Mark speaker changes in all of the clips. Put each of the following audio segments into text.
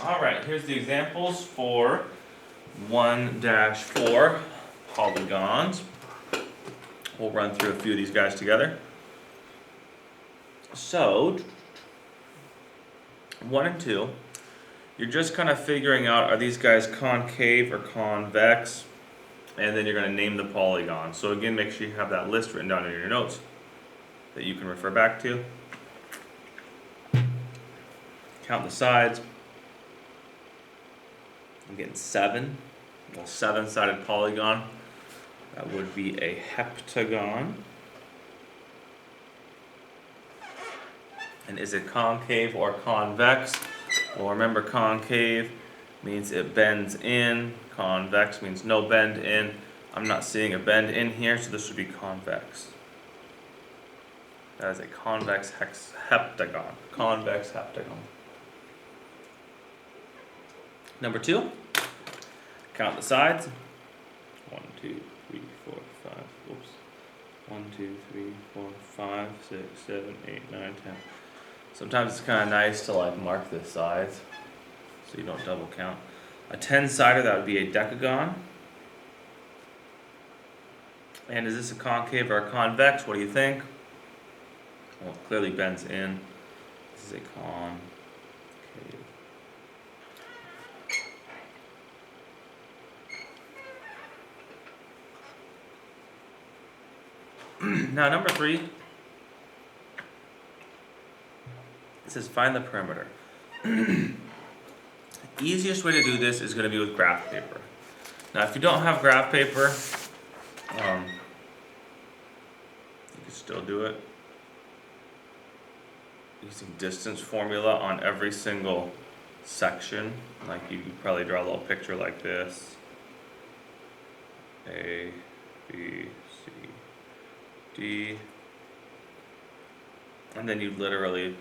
Speaker 1: Alright, here's the examples for 1-4 polygons. We'll run through a few of these guys together. So, 1 and 2, you're just kind of figuring out, are these guys concave or convex? And then you're going to name the polygon. So again, make sure you have that list written down in your notes that you can refer back to. Count the sides. I'm getting 7. Well, 7-sided polygon. That would be a heptagon. And is it concave or convex? Well, remember, concave means it bends in. Convex means no bend in. I'm not seeing a bend in here, so this would be convex. That is a convex heptagon. Convex heptagon. Number 2, count the sides. 1, 2, 3, 4, 5. Oops. 1, 2, 3, 4, 5, 6, 7, 8, 9, 10. Sometimes it's kind of nice to like mark the sides so you don't double count. A 10-sider, that would be a decagon. And is this a concave or a convex? What do you think? Well, it clearly bends in. This is a concave. Now, number 3. It says find the perimeter. The easiest way to do this is going to be with graph paper. Now, if you don't have graph paper, you can still do it using distance formula on every single section. Like you could probably draw a little picture like this. A, B, C, D. And then you literally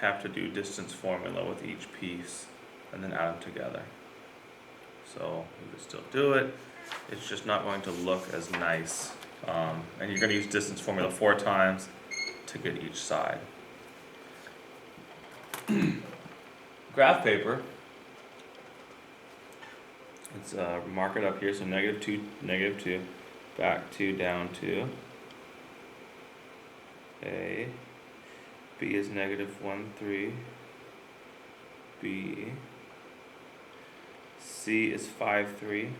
Speaker 1: have to do distance formula with each piece and then add them together. So you can still do it, it's just not going to look as nice. And you're going to use distance formula 4 times to get each side. Graph paper, let's mark it up here, so -2, -2, back 2, down 2. A, B is -1, 3, B, C is 5, 3.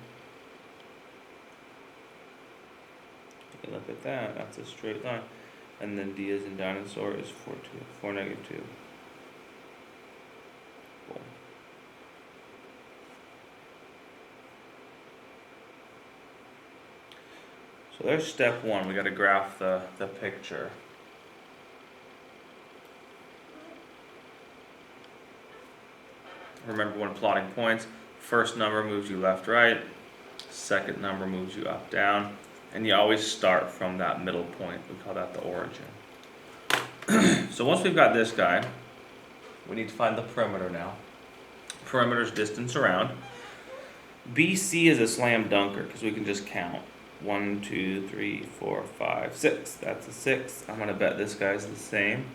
Speaker 1: Look at that, that's a straight line. And then D as in dinosaur is 4, 2, 4, -2. Cool. So there's step 1, we got to graph the picture. Remember, when plotting points, first number moves you left, right, second number moves you up, down, and you always start from that middle point. We call that the origin. So once we've got this guy, we need to find the perimeter now. Perimeter's distance around. BC is a slam dunker because we can just count. 1, 2, 3, 4, 5, 6. That's a 6. I'm going to bet this guy's the same.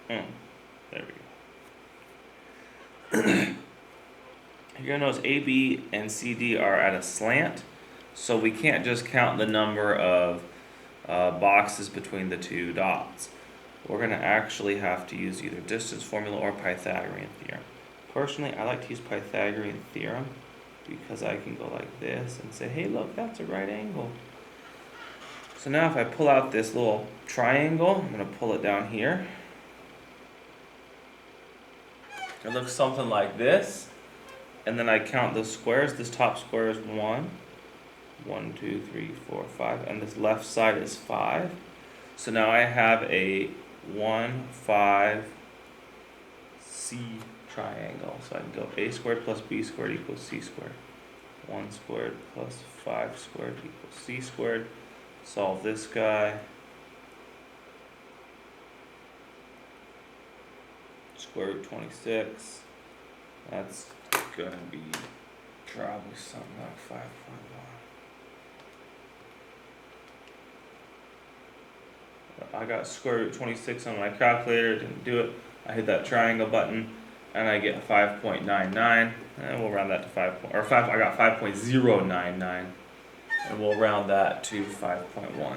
Speaker 1: There we go. You're going to notice A, B, and C, D are at a slant, so we can't just count the number of boxes between the 2 dots. We're going to actually have to use either distance formula or Pythagorean theorem. Personally, I like to use Pythagorean theorem because I can go like this and say, hey, look, that's a right angle. So now if I pull out this little triangle, I'm going to pull it down here. It looks something like this, and then I count the squares. This top square is 1, 1, 2, 3, 4, 5, and this left side is 5. So now I have a 1, 5, C triangle. So I can go a squared plus b squared equals c squared. 1 squared plus 5 squared equals c squared. Solve this guy. Square root 26. That's gonna be probably something like 5.1. I got square root 26 on my calculator, didn't do it. I hit that triangle button, and I get 5.99, and we'll round that to 5. I got 5.099, and we'll round that to 5.1.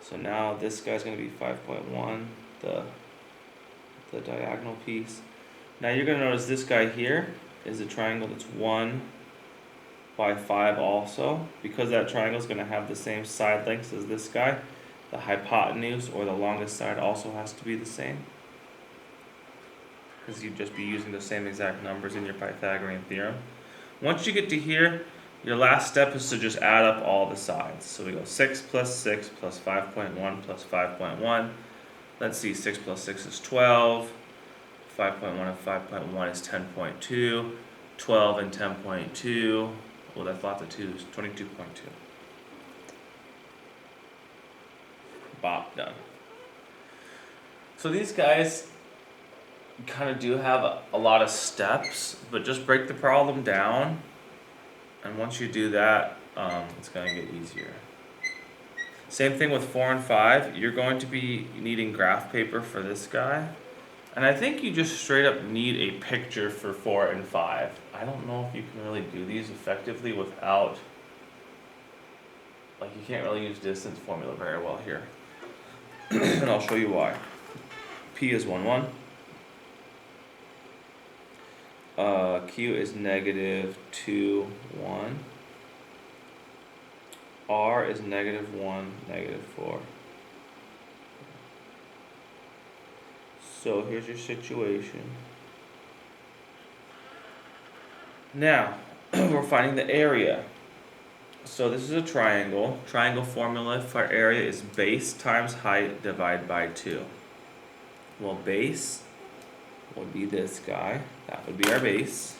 Speaker 1: So now this guy's going to be 5.1, the diagonal piece. Now you're going to notice this guy here is a triangle that's 1 by 5 also. Because that triangle is going to have the same side lengths as this guy, the hypotenuse, or the longest side, also has to be the same. Because you'd just be using the same exact numbers in your Pythagorean theorem. Once you get to here, your last step is to just add up all the sides. So we go 6 plus 6 plus 5.1 plus 5.1. Let's see, 6 plus 6 is 12. 5.1 and 5.1 is 10.2. 12 and 10.2. Well, that's lots of 2's. 22.2. Bop, done. So these guys kind of do have a lot of steps, but just break the problem down. And once you do that, it's going to get easier. Same thing with 4 and 5. You're going to be needing graph paper for this guy. And I think you just straight up need a picture for 4 and 5. I don't know if you can really do these effectively without, like, you can't really use distance formula very well here. And I'll show you why. P is 1, 1. Q is negative 2, 1. R is negative 1, negative 4. So here's your situation. Now, we're finding the area. So this is a triangle. Triangle formula for area is base times height divided by 2. Well, base would be this guy. That would be our base.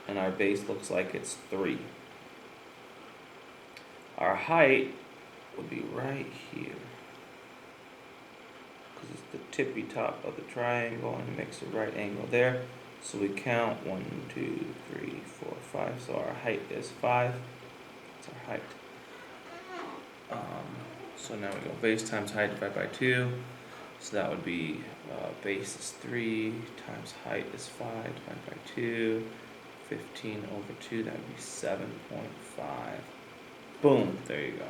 Speaker 1: And our base looks like it's 3. Our height would be right here. Because it's the tippy top of the triangle and it makes a right angle there. So we count 1, 2, 3, 4, 5. So our height is 5. That's our height. So now we go base times height divided by 2. So that would be base is 3 times height is 5 divided by 2. 15 over 2, that would be 7.5. Boom, there you go.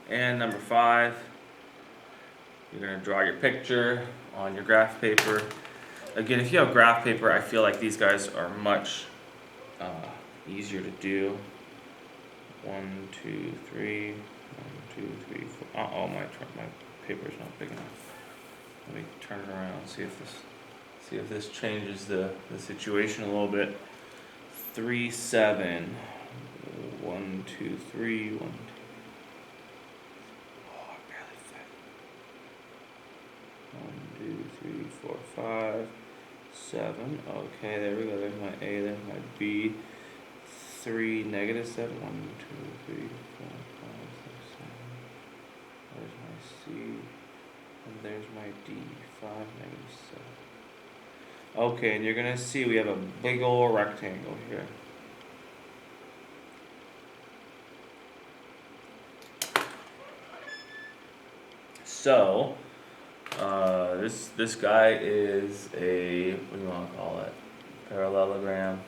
Speaker 1: And number 5, you're going to draw your picture on your graph paper. Again, if you have graph paper, I feel like these guys are much easier to do. 1, 2, 3, 1, 2, 3, 4. Oh, my paper is not big enough. Let me turn it around, see if this changes the situation a little bit. 3, 7. 1, 2, 3, 1, 2. Oh, I barely fit. 1, 2, 3, 4, 5, 7. Okay, there we go. There's my A, there's my B. 3, negative 7. 1, 2, 3, 4, 5, 6, 7. There's my C. And there's my D. 5, negative 7. Okay, and you're going to see we have a big old rectangle here. So, this guy is a, what do you want to call it? Parallelogram.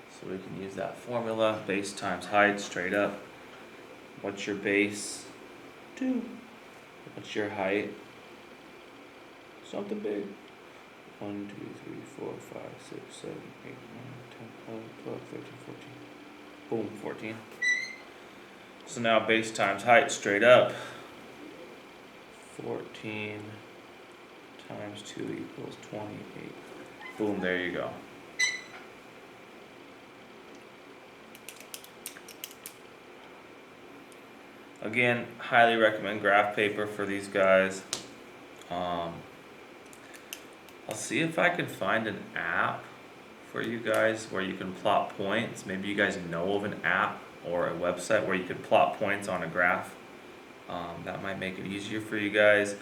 Speaker 1: So we can use that formula, base times height, straight up. What's your base? 2. What's your height? Something big. 1, 2, 3, 4, 5, 6, 7, 8, 9, 10, 11, 12, 13, 14. Boom, 14. So now base times height, straight up. 14 times 2 equals 28. Boom, there you go. Again, highly recommend graph paper for these guys. I'll see if I can find an app for you guys where you can plot points. Maybe you guys know of an app or a website where you can plot points on a graph. That might make it easier for you guys.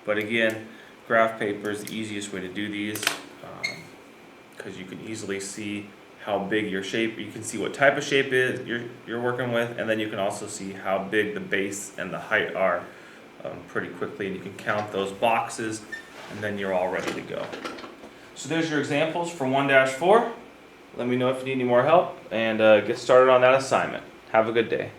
Speaker 1: But again, graph paper is the easiest way to do these because you can easily see how big your shape, you can see what type of shape is you're working with, and then you can also see how big the base and the height are pretty quickly, and you can count those boxes, and then you're all ready to go. So there's your examples for 1-4. Let me know if you need any more help, and get started on that assignment. Have a good day.